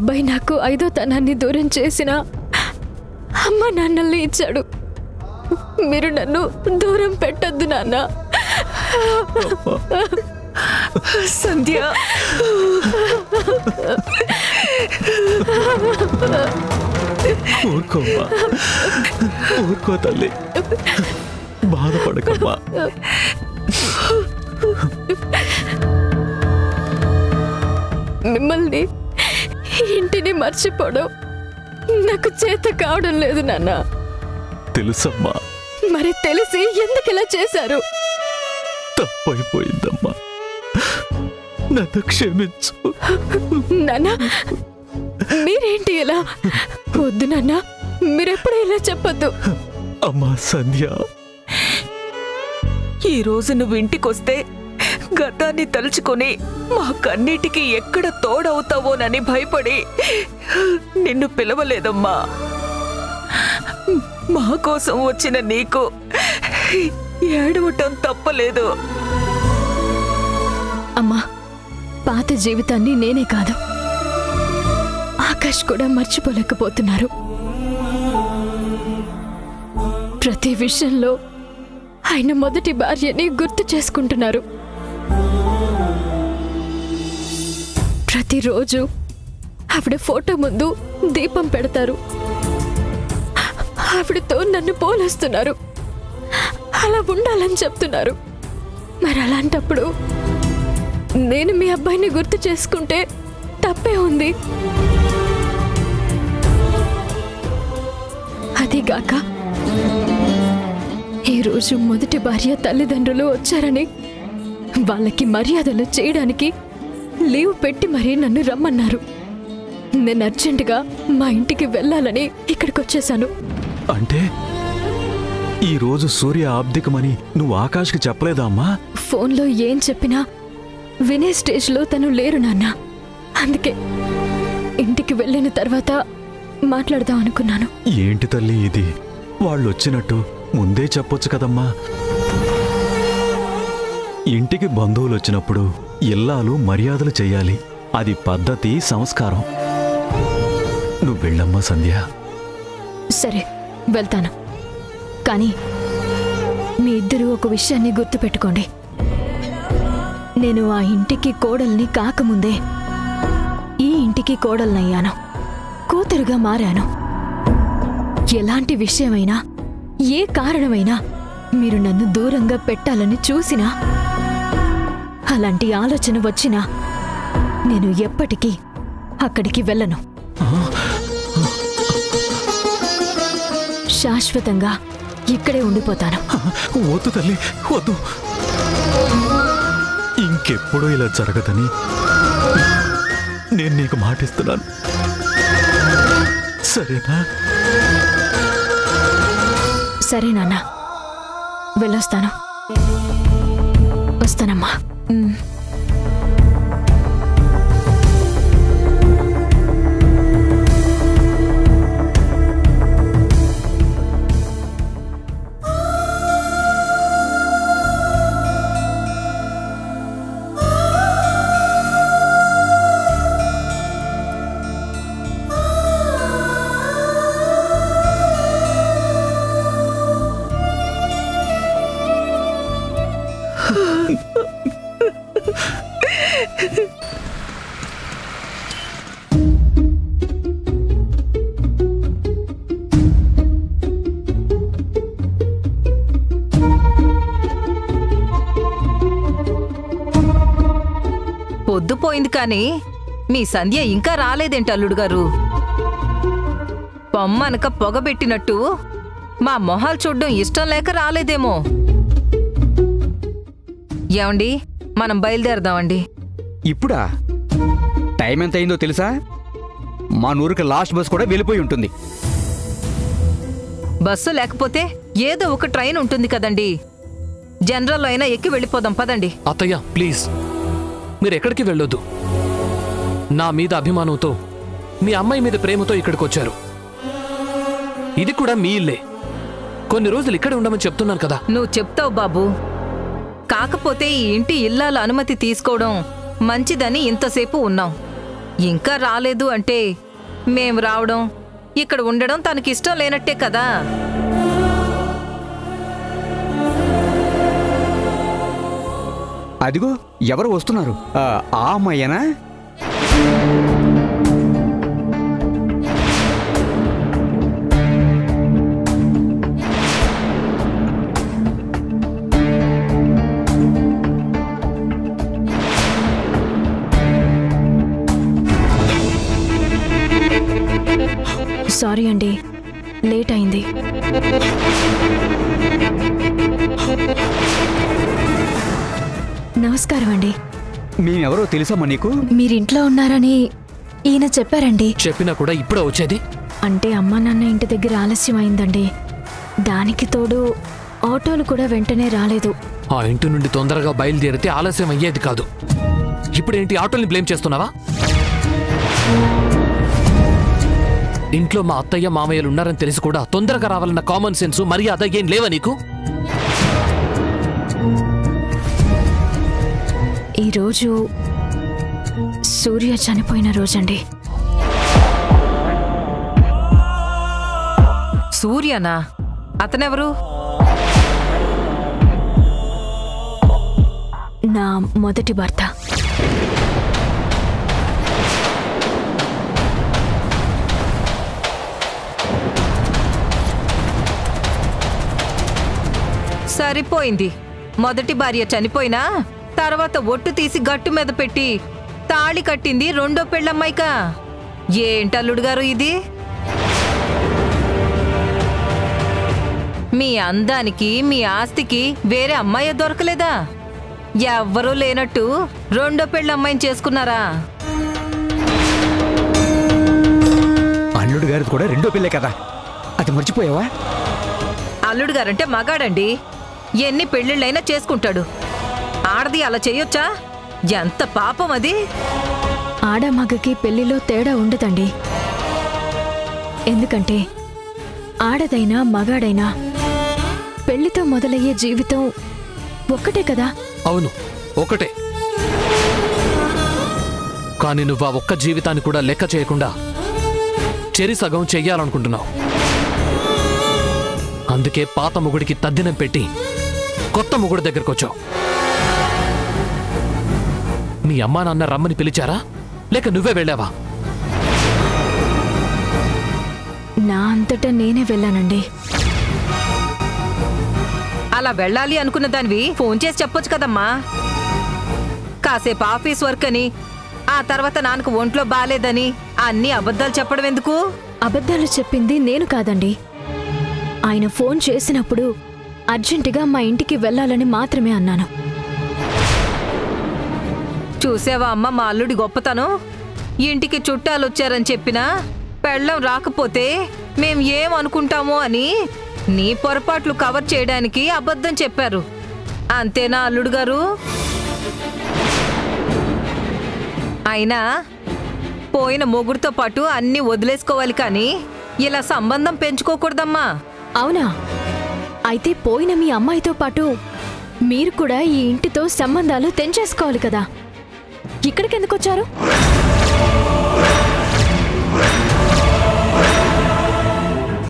అబ్బాయి నాకు 5వ తనాన్ని దూరం చేసిన అమ్మ నాన్నల్ని ఇచ్చాడు. మీరు నన్ను దూరం పెట్టొద్దు నాన్న. సంధ్య, ఊరుకోమ్మా, ఊరుకో తల్లి, బాధపడకమ్మా. మిమ్మల్ని ఇంటిని మర్చిపోవడం నాకు చేత కావడం లేదు నాన్న. తెలుసమ్మా. మరి తెలిసి ఎందుకు ఇలా చేశారు? తప్పైపోయిందమ్మా, నన్ను క్షమించు. నాన్న మీరేంటి ఇలా? వద్దు నాన్న, మీరెప్పుడు ఇలా చెప్పొద్దు. అమ్మా సంధ్య, ఈ రోజు నువ్వు ఇంటికొస్తే గతాన్ని తలుచుకొని మా కన్నిటికి ఎక్కడ తోడవుతావోనని భయపడి నిన్ను పిలవలేదమ్మా. మా కోసం వచ్చిన నీకు ఏడవటం తప్పలేదు. అమ్మా, పాత జీవితాన్ని నేనే కాదు, ఆకాష్ కూడా మర్చిపోలేకపోతున్నారు. ప్రతి విషయంలో ఆయన మొదటి భార్యని గుర్తు చేసుకుంటున్నారు. ప్రతిరోజు ఆవిడ ఫోటో ముందు దీపం పెడతారు. ఆవిడతో నన్ను పోలుస్తున్నారు, అలా ఉండాలని చెప్తున్నారు. మరి అలాంటప్పుడు నేను మీ అబ్బాయిని గుర్తు చేసుకుంటే తప్పే ఉంది. అదిగాక ఈరోజు మొదటి భార్య తల్లిదండ్రులు వచ్చారని వాళ్ళకి మర్యాదలు చేయడానికి లీవ్ పెట్టి మరీ నన్ను రమ్మన్నారు. నేను అర్జెంటుగా మా ఇంటికి వెళ్ళాలని ఇక్కడికి వచ్చేసాను. అంటే ఈరోజు సూర్య ఆబ్దికమని నువ్వు ఆకాష్కి చెప్పలేదా అమ్మా? ఫోన్లో ఏం చెప్పినా వినే స్టేజ్లో తను లేరు నాన్న. అందుకే ఇంటికి వెళ్ళిన తర్వాత మాట్లాడదాం అనుకున్నాను. ఏంటి తల్లి ఇది? వాళ్ళు వచ్చినట్టు ముందే చెప్పొచ్చు కదమ్మా. ఇంటికి బంధువులు వచ్చినప్పుడు ఇల్లాలు మర్యాదలు చెయ్యాలి. అది పద్ధతి, సంస్కారం. నువ్వు వెళ్ళమ్మా సంధ్య. సరే వెళ్తాను, కానీ మీ ఇద్దరూ ఒక విషయాన్ని గుర్తుపెట్టుకోండి. నేను ఆ ఇంటికి కోడల్ని కాకముందే ఈ ఇంటికి కోడల్నయ్యాను, కూతురుగా మారాను. ఎలాంటి విషయమైనా, ఏ కారణమైనా మీరు నన్ను దూరంగా పెట్టాలని చూసినా, అలాంటి ఆలోచన వచ్చినా నేను ఎప్పటికీ అక్కడికి వెళ్ళను. శాశ్వతంగా ఇక్కడే ఉండిపోతాను. వద్దు తల్లి, వద్దు. ఇంకెప్పుడూ ఇలా జరగదని నేను నీకు మాటిస్తున్నాను, సరేనా? సరే నాన్న, వెళ్ళొస్తాను. వస్తానమ్మా. పొద్దుపోయింది కానీ మీ సంధ్య ఇంకా రాలేదేంటి అల్లుడు గారు? పొమ్మనక పొగబెట్టినట్టు మా మొహాలు చూడ్డం ఇష్టం లేక రాలేదేమో. ఏమండి, మనం బయలుదేరదామండి. ఇప్పుడా? టైం ఎంత అయిందో తెలుసా? మా నూరుకి లాస్ట్ బస్ కూడా వెళ్ళిపోయి ఉంటుంది. బస్సు లేకపోతే ఏదో ఒక ట్రైన్ ఉంటుంది కదండి, జనరల్ అయినా ఎక్కి వెళ్ళిపోదాం పదండి. అత్తయ్య ప్లీజ్, మీరెక్కడికి వెళ్ళొద్దు. నా మీద అభిమానంతో, మీ అమ్మాయి మీద ప్రేమతో ఇక్కడికి వచ్చారు. ఇది కూడా మీ ఇల్లే. కొన్ని రోజులు ఇక్కడే ఉండమని చెప్తున్నాను కదా. నువ్వు చెప్తావు బాబు, కాకపోతే ఈ ఇంటి ఇల్లాల అనుమతి తీసుకోవడం మంచిదని ఇంతసేపు ఉన్నాం. ఇంకా రాలేదు అంటే మేం రావడం ఇక్కడ ఉండడం తనకిష్టం లేనట్టే కదా. అదిగో ఎవరు వస్తున్నారు. ఆ అమ్మాయేనా? సారీ అండి, లేట్ అయింది. నమస్కారం అండి. మేమెవరో తెలుసమ్మా నీకు? మీరింట్లో ఉన్నారని ఈయన చెప్పారండి. చెప్పినా కూడా ఇప్పుడే వచ్చేది? అంటే అమ్మా నాన్న ఇంటి దగ్గర ఆలస్యం అయిందండి. దానికి తోడు ఆటోలు కూడా వెంటనే రాలేదు. ఆ ఇంటి నుండి తొందరగా బయలుదేరితే ఆలస్యం అయ్యేది కాదు. ఇప్పుడేంటి ఆటోల్ని బ్లేమ్ చేస్తున్నావా? ఇంట్లో మా అత్తయ్య మామయ్యలు ఉన్నారని తెలిసి కూడా తొందరగా రావాలన్న కామన్ సెన్స్ మర్యాద ఏం లేవా నీకు? ఈరోజు సూర్య చనిపోయిన రోజండి. సూర్యనా? అతనెవరు? నా మొదటి భర్త. సరిపోయింది. మొదటి భార్య చనిపోయినా తర్వాత ఒట్టు తీసి గట్టు మీద పెట్టి తాళి కట్టింది రెండో పెళ్ళమ్మాయికా? ఏంటల్లుడు గారు ఇది? మీ అందానికి మీ ఆస్తికి వేరే అమ్మాయి దొరకలేదా? ఎవ్వరూ లేనట్టు రెండో పెళ్ళమ్మాయిని చేసుకున్నారా? అల్లుడు గారిది కూడా రెండో పిల్లే కదా, అది మర్చిపోయావా? అల్లుడు గారంటే మగాడండి, ఎన్ని పెళ్ళిళ్ళైనా చేసుకుంటాడు. ఆడది అలా చేయొచ్చా? ఎంత పాపం అది. ఆడమగకి పెళ్లిలో తేడా ఉండదండి. ఎందుకంటే ఆడదైనా మగాడైనా పెళ్లితో మొదలయ్యే జీవితం ఒక్కటే కదా. అవును, ఒకటే. కానీ నువ్వు ఆ ఒక్క జీవితాన్ని కూడా లెక్క చేయకుండా చెరి సగం చెయ్యాలనుకుంటున్నావు. అందుకే పాత మొగుడికి తద్దినం పెట్టి కొత్త మొగుడు దగ్గరకు వచ్చావు. మీ అమ్మా నాన్న రమ్మని పిలిచారా, లేక నువ్వే వెళ్ళావా? నా అంతటా నేనే వెళ్ళానండి. అలా వెళ్ళాలి అనుకున్న దానివి ఫోన్ చేసి చెప్పొచ్చు కదమ్మా. కాసేపు ఆఫీస్ వర్క్ అని, ఆ తర్వాత నాన్నకు ఒంట్లో బాలేదని అన్ని అబద్ధాలు చెప్పడం ఎందుకు? అబద్ధాలు చెప్పింది నేను కాదండి. ఆయన ఫోన్ చేసినప్పుడు అర్జెంటుగా మా ఇంటికి వెళ్ళాలని మాత్రమే అన్నాను. చూసావా అమ్మ మా అల్లుడి గొప్పతనం? ఇంటికి చుట్టాలొచ్చారని చెప్పినా పెళ్ళం రాకపోతే మేం ఏం అనుకుంటామో అని నీ పొరపాట్లు కవర్ చేయడానికి అబద్ధం చెప్పారు. అంతేనా అల్లుడు గారు? అయినా పోయిన మొగుడితో పాటు అన్నీ వదిలేసుకోవాలి కానీ ఇలా సంబంధం పెంచుకోకూడదమ్మా. అవునా? అయితే పోయిన మీ అమ్మాయితో పాటు మీరు కూడా ఈ ఇంటితో సంబంధాలు తెంచేసుకోవాలి కదా. ఇక్కడికెందుకొచ్చారు?